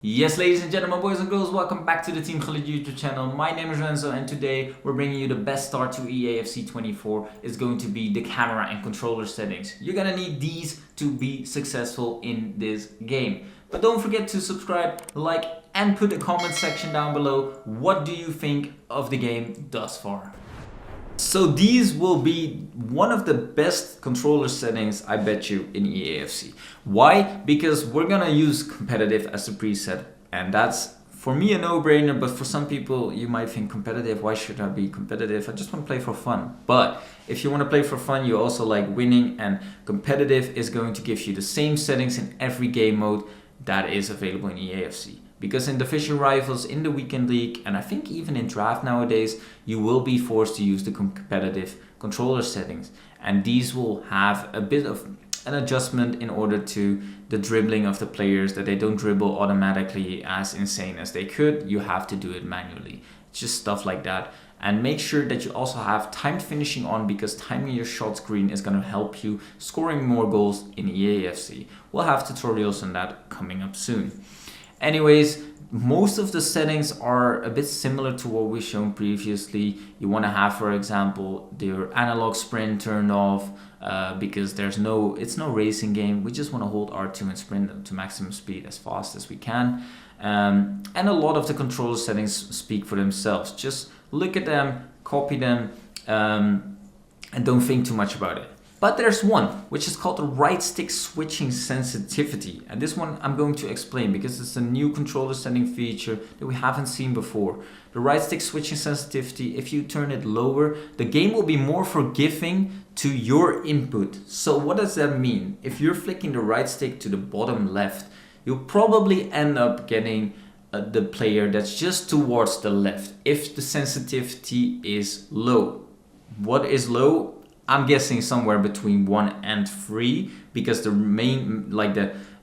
Yes, ladies and gentlemen, boys and girls, welcome back to the Team Gullit YouTube channel. My name is Renzo and today we're bringing you the best start to EAFC 24. It's going to be the camera and controller settings. You're gonna need these to be successful in this game. But don't forget to subscribe, like, and put a comment section down below. What do you think of the game thus far? So these will be one of the best controller settings, I bet you, in EAFC. Why? Because we're gonna use competitive as a preset, and that's for me a no-brainer, but for some people you might think competitive, why should I be competitive? I just want to play for fun. But if you want to play for fun, you also like winning, and competitive is going to give you the same settings in every game mode that is available in EAFC. Because in Division Rivals, in the Weekend League, and I think even in Draft nowadays, you will be forced to use the competitive controller settings. And these will have a bit of an adjustment in order to the dribbling of the players, that they don't dribble automatically as insane as they could. You have to do it manually. It's just stuff like that. And make sure that you also have timed finishing on, because timing your shot screen is going to help you scoring more goals in EAFC. We'll have tutorials on that coming up soon. Anyways, most of the settings are a bit similar to what we've shown previously. You want to have, for example, your analog sprint turned off because it's no racing game. We just want to hold R2 and sprint to maximum speed as fast as we can. And a lot of the control settings speak for themselves. Just look at them, copy them, and don't think too much about it. But there's one, which is called the right stick switching sensitivity. And this one I'm going to explain because it's a new controller setting feature that we haven't seen before. The right stick switching sensitivity, if you turn it lower, the game will be more forgiving to your input. So what does that mean? If you're flicking the right stick to the bottom left, you'll probably end up getting the player that's just towards the left if the sensitivity is low. What is low? I'm guessing somewhere between 1 and 3, because the main,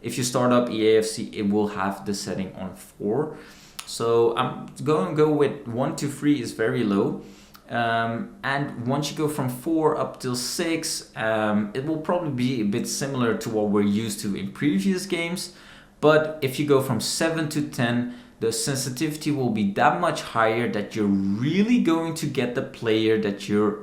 if you start up EAFC, it will have the setting on 4. So I'm going to go with 1 to 3 is very low. And once you go from 4 up till 6, it will probably be a bit similar to what we're used to in previous games. But if you go from 7 to 10, the sensitivity will be that much higher that you're really going to get the player that you're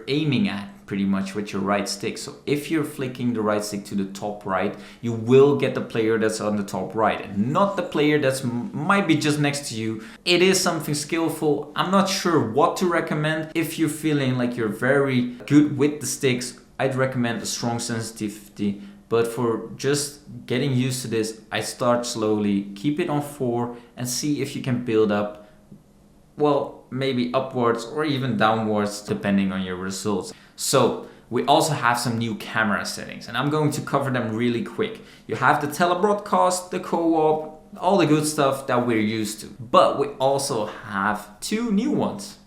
aiming at pretty much with your right stick. So if you're flicking the right stick to the top right, you will get the player that's on the top right and not the player that's might be just next to you. It is something skillful. I'm not sure what to recommend. If you're feeling like you're very good with the sticks, I'd recommend a strong sensitivity. But for just getting used to this, I start slowly, keep it on 4 and see if you can build up, well, maybe upwards or even downwards depending on your results. So we also have some new camera settings and I'm going to cover them really quick. You have the telebroadcast, the co-op, all the good stuff that we're used to. But we also have 2 new ones,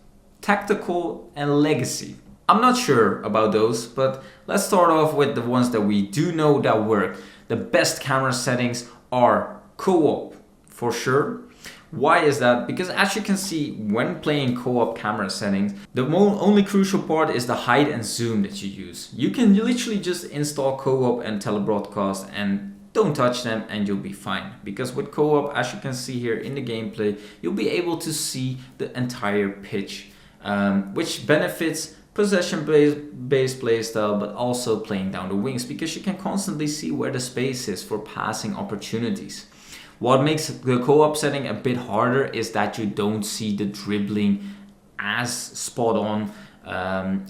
tactical and legacy. I'm not sure about those, but let's start off with the ones that we do know that work. The best camera settings are co-op for sure. Why is that? Because as you can see, when playing co-op camera settings, the only crucial part is the hide and zoom that you use. You can literally just install co-op and telebroadcast and don't touch them and you'll be fine. Because with co-op, as you can see here in the gameplay, you'll be able to see the entire pitch, which benefits possession-based playstyle, but also playing down the wings, because you can constantly see where the space is for passing opportunities. What makes the co-op setting a bit harder is that you don't see the dribbling as spot on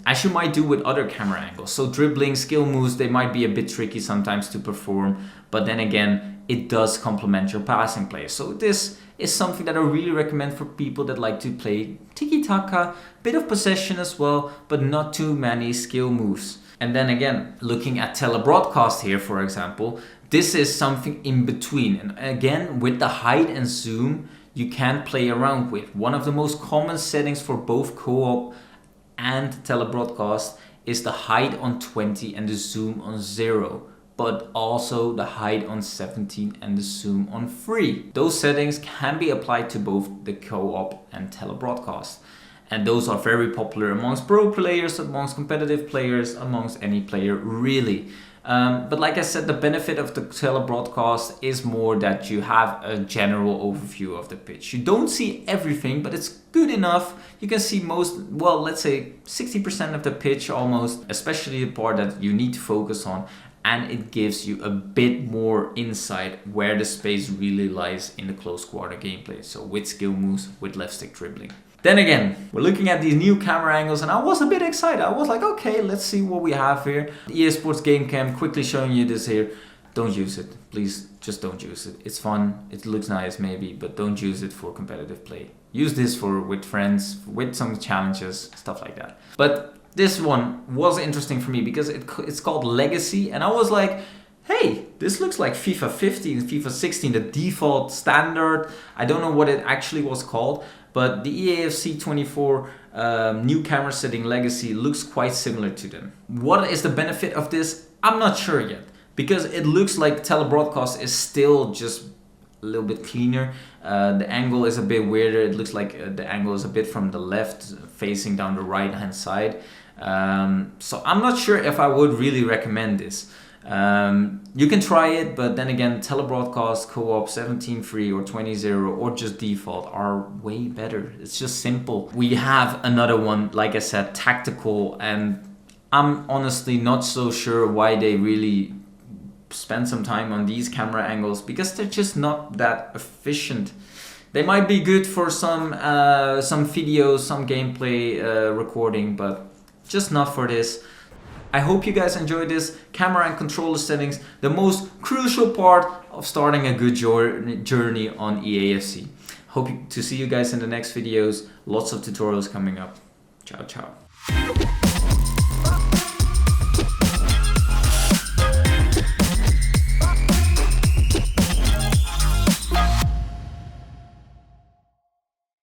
as you might do with other camera angles. So dribbling, skill moves, they might be a bit tricky sometimes to perform, but then again, it does complement your passing play. So this is something that I really recommend for people that like to play tiki-taka, bit of possession as well, but not too many skill moves. And then again, looking at telebroadcast here, for example, this is something in between. And again, with the hide and zoom, you can play around with. One of the most common settings for both co-op and telebroadcast is the hide on 20 and the zoom on 0. But also the hide on 17 and the zoom on 3. Those settings can be applied to both the co-op and telebroadcast. And those are very popular amongst pro players, amongst competitive players, amongst any player really. But like I said, the benefit of the telebroadcast is more that you have a general overview of the pitch. You don't see everything, but it's good enough. You can see most, well, let's say 60% of the pitch almost, especially the part that you need to focus on. And it gives you a bit more insight where the space really lies in the close quarter gameplay. So with skill moves, with left stick dribbling. Then again, we're looking at these new camera angles and I was a bit excited. I was like, okay, let's see what we have here. EA Sports Game Cam, quickly showing you this here. Don't use it. Please, just don't use it. It's fun. It looks nice maybe, but don't use it for competitive play. Use this for with friends, with some challenges, stuff like that. But this one was interesting for me because it's called Legacy, and I was like, hey, this looks like FIFA 15, FIFA 16, the default standard. I don't know what it actually was called, but the EAFC 24 new camera setting Legacy looks quite similar to them. What is the benefit of this? I'm not sure yet, because it looks like telebroadcast is still just a little bit cleaner. The angle is a bit weirder. It looks like the angle is a bit from the left facing down the right hand side. So I'm not sure if I would really recommend this. You can try it, but then again, telebroadcast, co-op, 17-3 or 20-0 or just default are way better. It's just simple. We have another one, like I said, tactical, and I'm honestly not so sure why they really spend some time on these camera angles, because they're just not that efficient. They might be good for some videos, some gameplay recording, but just not for this. I hope you guys enjoyed this. Camera and controller settings, the most crucial part of starting a good journey on EAFC. Hope to see you guys in the next videos. Lots of tutorials coming up. Ciao, ciao.